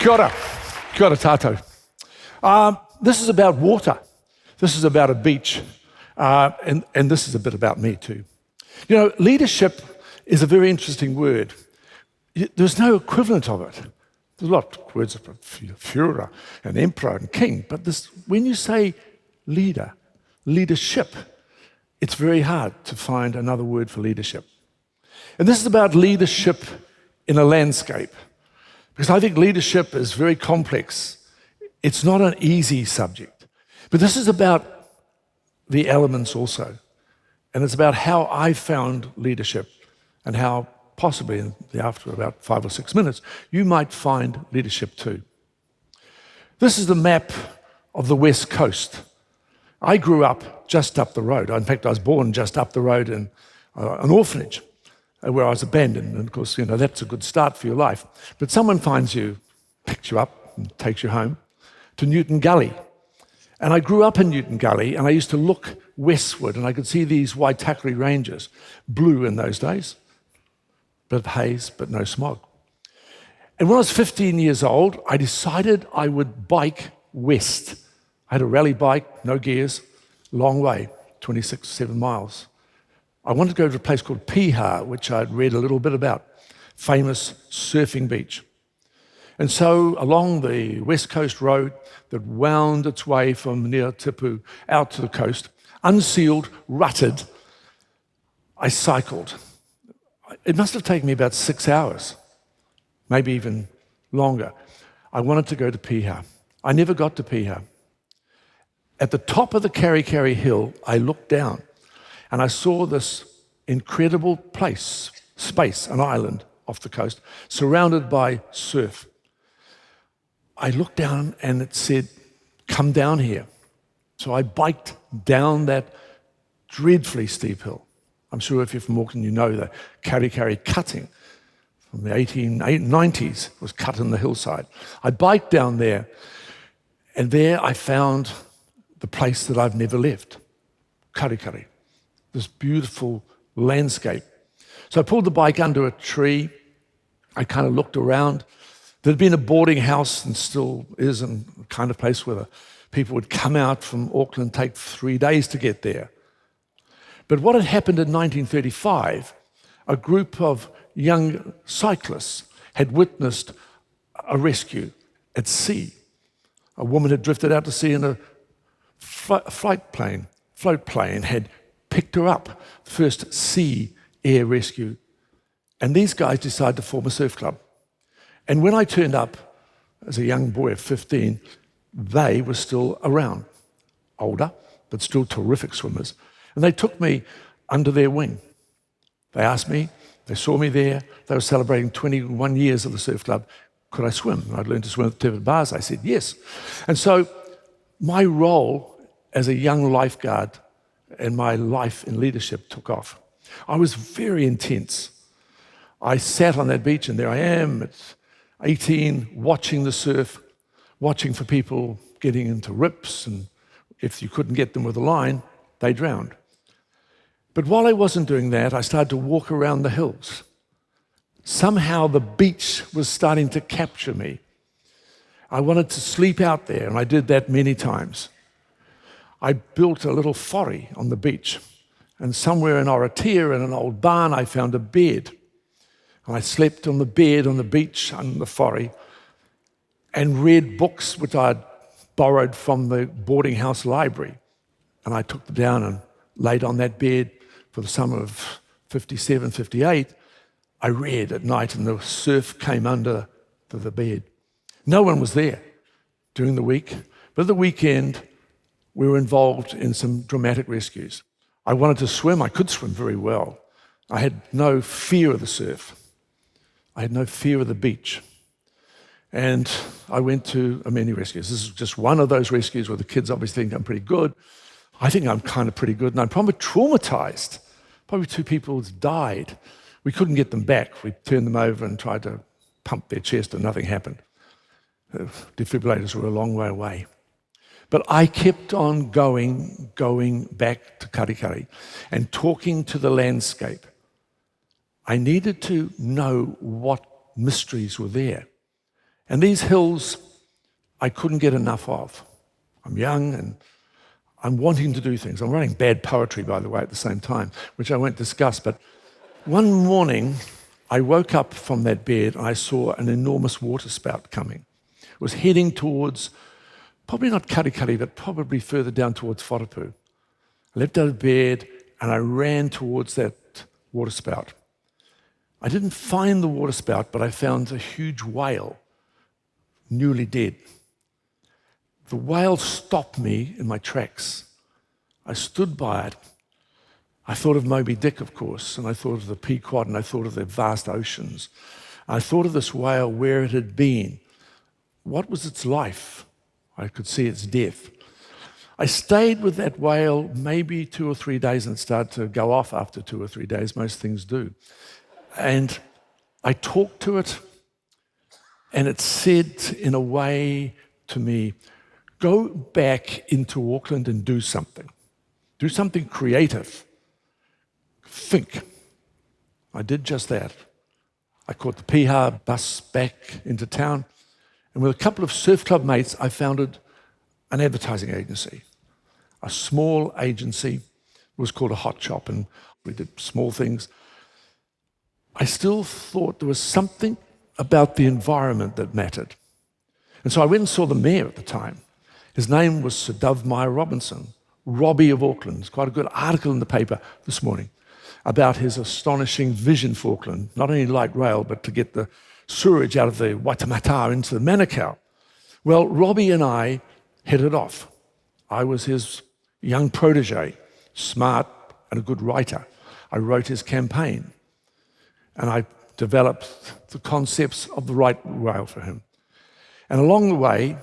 Kia ora tātou. This is about water. This is about a beach. And this is a bit about me too. You know, leadership is a very interesting word. There's no equivalent of it. There's a lot of words of Führer and emperor and king, but when you say leadership, it's very hard to find another word for leadership. And this is about leadership in a landscape, because I think leadership is very complex. It's not an easy subject, but this is about the elements also. And it's about how I found leadership and how possibly after about 5 or 6 minutes, you might find leadership too. This is the map of the West Coast. I grew up just up the road. In fact, I was born just up the road in an orphanage where I was abandoned. And of course, you know, that's a good start for your life. But someone finds you, picks you up and takes you home to Newton Gully. And I grew up in Newton Gully, and I used to look westward, and I could see these Waitakere ranges, blue in those days, bit of haze, but no smog. And when I was 15 years old, I decided I would bike west. I had a rally bike, no gears, long way, 7 miles. I wanted to go to a place called Piha, which I'd read a little bit about, famous surfing beach. And so along the West Coast road that wound its way from near Tipu out to the coast, unsealed, rutted, I cycled. It must have taken me about 6 hours, maybe even longer. I wanted to go to Piha. I never got to Piha. At the top of the Waitakere hill, I looked down and I saw this incredible space, an island off the coast, surrounded by surf. I looked down and it said, "Come down here." So I biked down that dreadfully steep hill. I'm sure if you're from Auckland, you know the Waitakere cutting from the 1890s was cut in the hillside. I biked down there, and there I found the place that I've never left, Waitakere, this beautiful landscape. So I pulled the bike under a tree. I kind of looked around. There'd been a boarding house, and still is, and the kind of place where people would come out from Auckland, take 3 days to get there. But what had happened in 1935, a group of young cyclists had witnessed a rescue at sea. A woman had drifted out to sea in a float plane had picked her up, first sea air rescue. And these guys decided to form a surf club. And when I turned up as a young boy of 15, they were still around, older, but still terrific swimmers. And they took me under their wing. They asked me, they saw me there, they were celebrating 21 years of the surf club. Could I swim? And I'd learned to swim at the tip of bars. I said, yes. And so my role as a young lifeguard and my life in leadership took off. I was very intense. I sat on that beach, and there I am at 18, watching the surf, watching for people getting into rips, and if you couldn't get them with a line, they drowned. But while I wasn't doing that, I started to walk around the hills. Somehow the beach was starting to capture me. I wanted to sleep out there, and I did that many times. I built a little whare on the beach, and somewhere in Waitakere, in an old barn, I found a bed. And I slept on the bed on the beach under the whare and read books which I'd borrowed from the boarding house library. And I took them down and laid on that bed for the summer of 57, 58. I read at night, and the surf came under the bed. No one was there during the week, but at the weekend, we were involved in some dramatic rescues. I wanted to swim. I could swim very well. I had no fear of the surf. I had no fear of the beach. And I went to many rescues. This is just one of those rescues where the kids obviously think I'm pretty good. I think I'm kind of pretty good, and I'm probably traumatized. Probably 2 people died. We couldn't get them back. We turned them over and tried to pump their chest, and nothing happened. The defibrillators were a long way away. But I kept on going back to Waitakere and talking to the landscape. I needed to know what mysteries were there. And these hills, I couldn't get enough of. I'm young and I'm wanting to do things. I'm writing bad poetry, by the way, at the same time, which I won't discuss. But one morning, I woke up from that bed and I saw an enormous waterspout coming. It was heading towards, probably not Karikari, but probably further down towards Wharapu. I leapt out of bed and I ran towards that waterspout. I didn't find the waterspout, but I found a huge whale, newly dead. The whale stopped me in my tracks. I stood by it. I thought of Moby Dick, of course, and I thought of the Pequod, and I thought of the vast oceans. I thought of this whale, where it had been. What was its life? I could see its death. I stayed with that whale maybe 2 or 3 days and it started to go off after 2 or 3 days. Most things do. And I talked to it, and it said in a way to me, go back into Auckland and do something. Do something creative. Think. I did just that. I caught the Piha bus back into town, and with a couple of surf club mates, I founded an advertising agency, a small agency. It was called a Hot Shop, and we did small things. I still thought there was something about the environment that mattered. And so I went and saw the mayor at the time. His name was Sir Dove Meyer Robinson, Robbie of Auckland. There's quite a good article in the paper this morning about his astonishing vision for Auckland, not only light rail, but to get the sewerage out of the Waitamata into the Manukau. Well, Robbie and I hit it off. I was his young protege, smart and a good writer. I wrote his campaign, and I developed the concepts of the right rail for him. And along the way,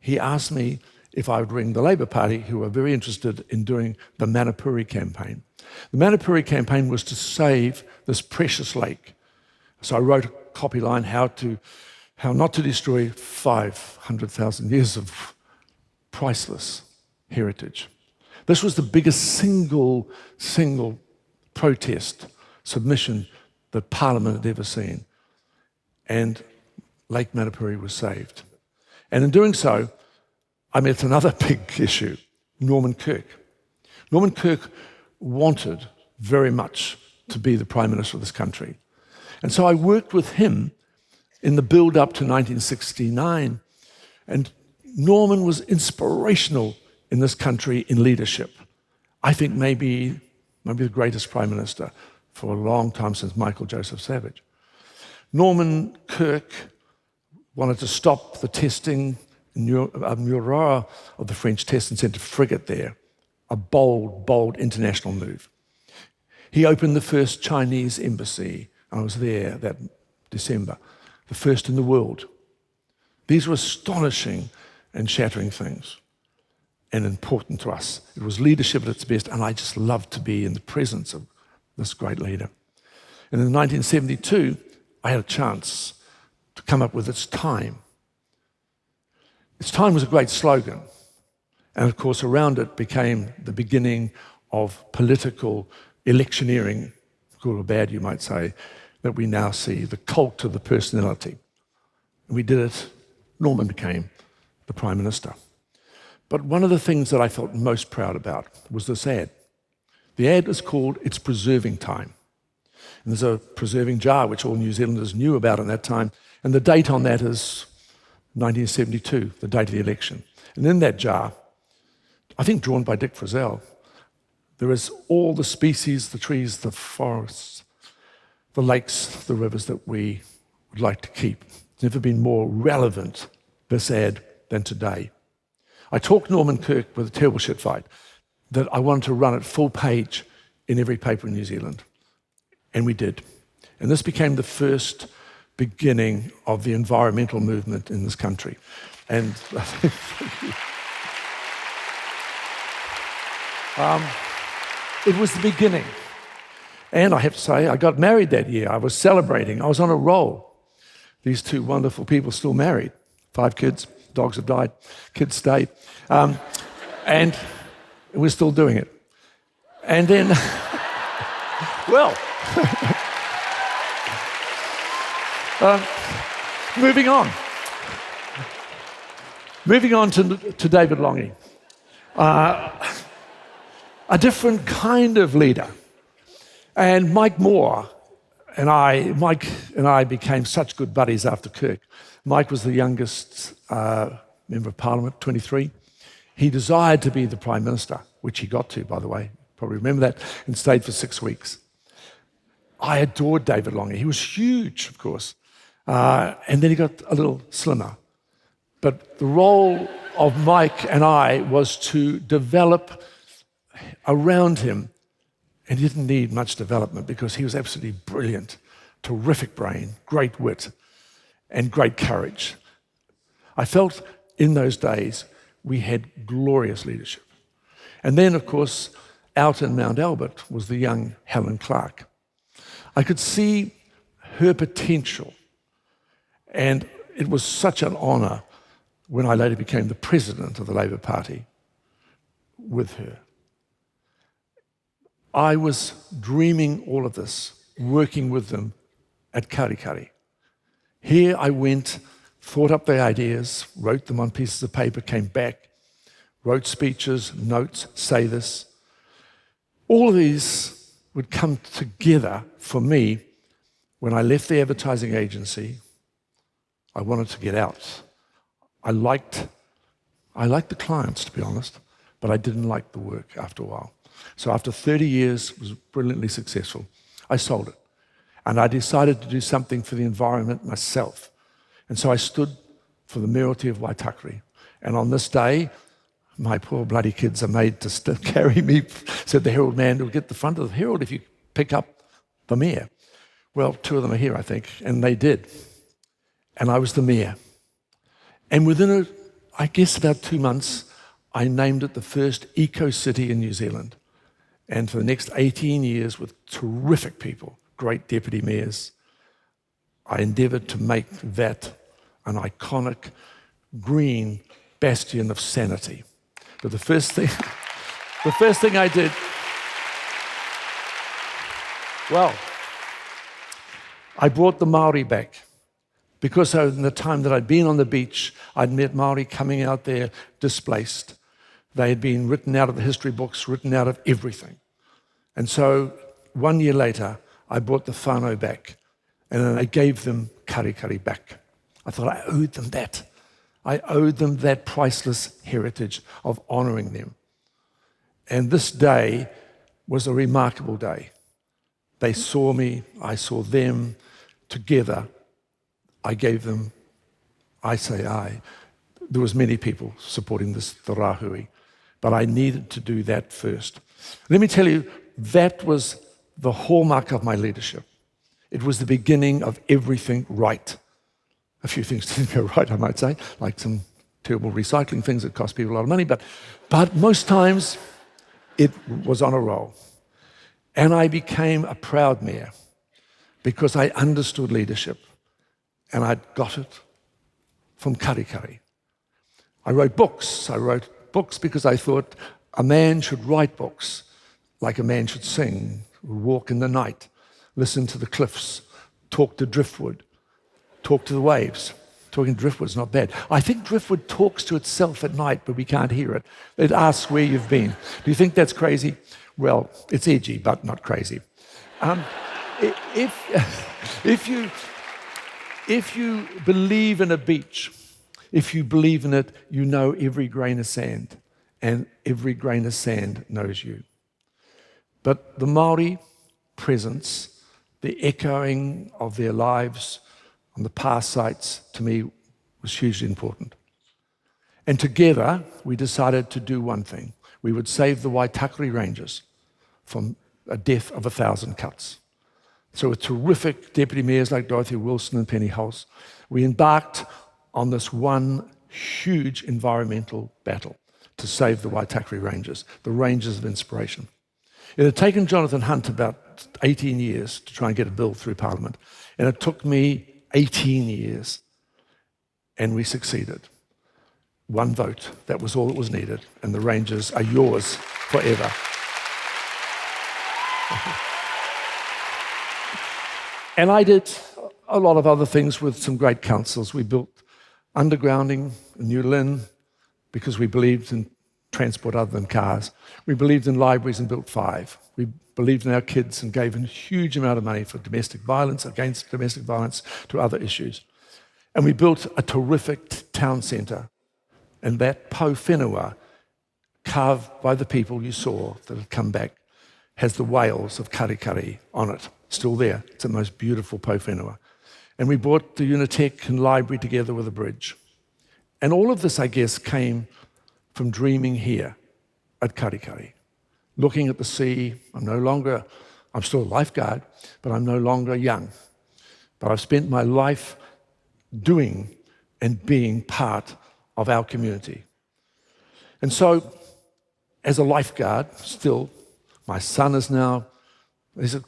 he asked me if I would ring the Labour Party, who were very interested in doing the Manapuri campaign. The Manapuri campaign was to save this precious lake. So I wrote a copy line, how not to destroy 500,000 years of priceless heritage. This was the biggest single protest submission that Parliament had ever seen. And Lake Manapuri was saved. And in doing so, I met another big issue, Norman Kirk. Norman Kirk wanted very much to be the Prime Minister of this country. And so I worked with him in the build-up to 1969. And Norman was inspirational in this country in leadership. I think maybe the greatest Prime Minister for a long time since Michael Joseph Savage. Norman Kirk wanted to stop the testing in Murawa of the French test and sent a frigate there, a bold international move. He opened the first Chinese embassy. I was there that December, the first in the world. These were astonishing and shattering things and important to us. It was leadership at its best, and I just loved to be in the presence of this great leader. And in 1972, I had a chance to come up with It's Time. It's Time was a great slogan. And of course, around it became the beginning of political electioneering, good or bad, you might say, that we now see, the cult of the personality. And we did it. Norman became the Prime Minister. But one of the things that I felt most proud about was this ad. The ad is called It's Preserving Time. And there's a preserving jar, which all New Zealanders knew about at that time. And the date on that is 1972, the date of the election. And in that jar, I think drawn by Dick Frizzell, there is all the species, the trees, the forests, the lakes, the rivers that we would like to keep. It's never been more relevant, this ad, than today. I talked Norman Kirk with a terrible shit fight that I wanted to run it full page in every paper in New Zealand. And we did. And this became the first beginning of the environmental movement in this country. And it was the beginning. And I have to say, I got married that year. I was celebrating. I was on a roll. These two wonderful people still married. 5 kids, dogs have died, kids stayed. And we're still doing it. And then, well, moving on. Moving on to David Longy, a different kind of leader. And Mike and I became such good buddies after Kirk. Mike was the youngest member of Parliament, 23. He desired to be the Prime Minister, which he got to, by the way. Probably remember that, and stayed for 6 weeks. I adored David Longy. He was huge, of course. And then he got a little slimmer. But the role of Mike and I was to develop around him, and he didn't need much development because he was absolutely brilliant, terrific brain, great wit, and great courage. I felt in those days we had glorious leadership. And then, of course, out in Mount Albert was the young Helen Clark. I could see her potential, and it was such an honour when I later became the president of the Labour Party with her. I was dreaming all of this, working with them at Karikari. Here I went, thought up the ideas, wrote them on pieces of paper, came back, wrote speeches, notes, say this. All of these would come together for me when I left the advertising agency. I wanted to get out. I liked the clients, to be honest, but I didn't like the work after a while. So after 30 years, it was brilliantly successful. I sold it. And I decided to do something for the environment myself. And so I stood for the mayoralty of Waitakere. And on this day, my poor bloody kids are made to carry me, said the Herald man, to get the front of the Herald if you pick up the mayor. Well, 2 of them are here, I think, and they did. And I was the mayor. And within, I guess, about 2 months, I named it the first eco-city in New Zealand. And for the next 18 years, with terrific people, great deputy mayors, I endeavoured to make that an iconic green bastion of sanity. But the first thing I did, well, I brought the Maori back. Because in the time that I'd been on the beach, I'd met Maori coming out there displaced. They had been written out of the history books, written out of everything. And so 1 year later, I brought the whānau back, and then I gave them karikari back. I thought I owed them that. I owed them that priceless heritage of honouring them. And this day was a remarkable day. They saw me, I saw them. Together, I gave them, there was many people supporting this, the Rahui, but I needed to do that first. Let me tell you, that was the hallmark of my leadership. It was the beginning of everything right. A few things didn't go right, I might say, like some terrible recycling things that cost people a lot of money, but most times it was on a roll. And I became a proud mayor because I understood leadership. And I'd got it from karikari. I wrote books. I wrote books because I thought a man should write books like a man should sing, walk in the night, listen to the cliffs, talk to driftwood, talk to the waves. Talking to driftwood's not bad. I think driftwood talks to itself at night, but we can't hear it. It asks where you've been. Do you think that's crazy? Well, it's edgy, but not crazy. If you believe in a beach, if you believe in it, you know every grain of sand, and every grain of sand knows you. But the Maori presence, the echoing of their lives on the past sites, to me, was hugely important. And together, we decided to do one thing. We would save the Waitakere Ranges from a death of 1,000 cuts. So with terrific deputy mayors like Dorothy Wilson and Penny Hulse, we embarked on this one huge environmental battle to save the Waitakere Ranges, the ranges of inspiration. It had taken Jonathan Hunt about 18 years to try and get a bill through Parliament, and it took me 18 years, and we succeeded. One vote, that was all that was needed, and the ranges are yours forever. And I did a lot of other things with some great councils. We built undergrounding in Newlin, because we believed in transport other than cars. We believed in libraries and built 5. We believed in our kids and gave a huge amount of money for domestic violence, against domestic violence, to other issues. And we built a terrific town centre. And that po whenua, carved by the people you saw that had come back, has the whales of Karikari on it, still there. It's the most beautiful po whenua. And we brought the Unitec and library together with a bridge. And all of this, I guess, came from dreaming here at Karikari, looking at the sea. I'm still a lifeguard, but I'm no longer young. But I've spent my life doing and being part of our community. And so, as a lifeguard, still, my son is he's a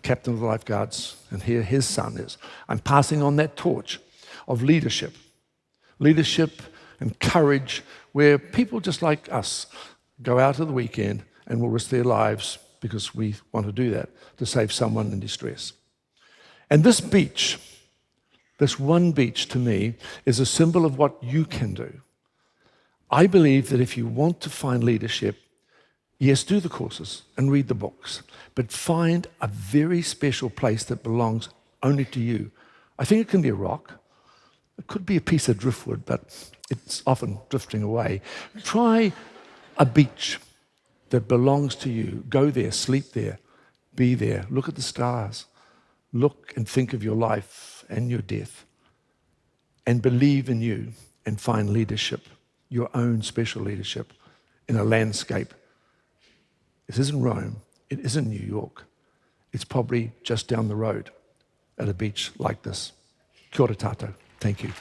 captain of the lifeguards, and here his son is. I'm passing on that torch of leadership and courage, where people just like us go out at the weekend and will risk their lives because we want to do that, to save someone in distress. And this beach, this one beach to me, is a symbol of what you can do. I believe that if you want to find leadership, yes, do the courses and read the books, but find a very special place that belongs only to you. I think it can be a rock. It could be a piece of driftwood, but it's often drifting away. Try a beach that belongs to you. Go there, sleep there, be there, look at the stars, look and think of your life and your death, and believe in you and find leadership, your own special leadership, in a landscape. This isn't Rome, it isn't New York. It's probably just down the road at a beach like this. Kia ora tātou. Thank you.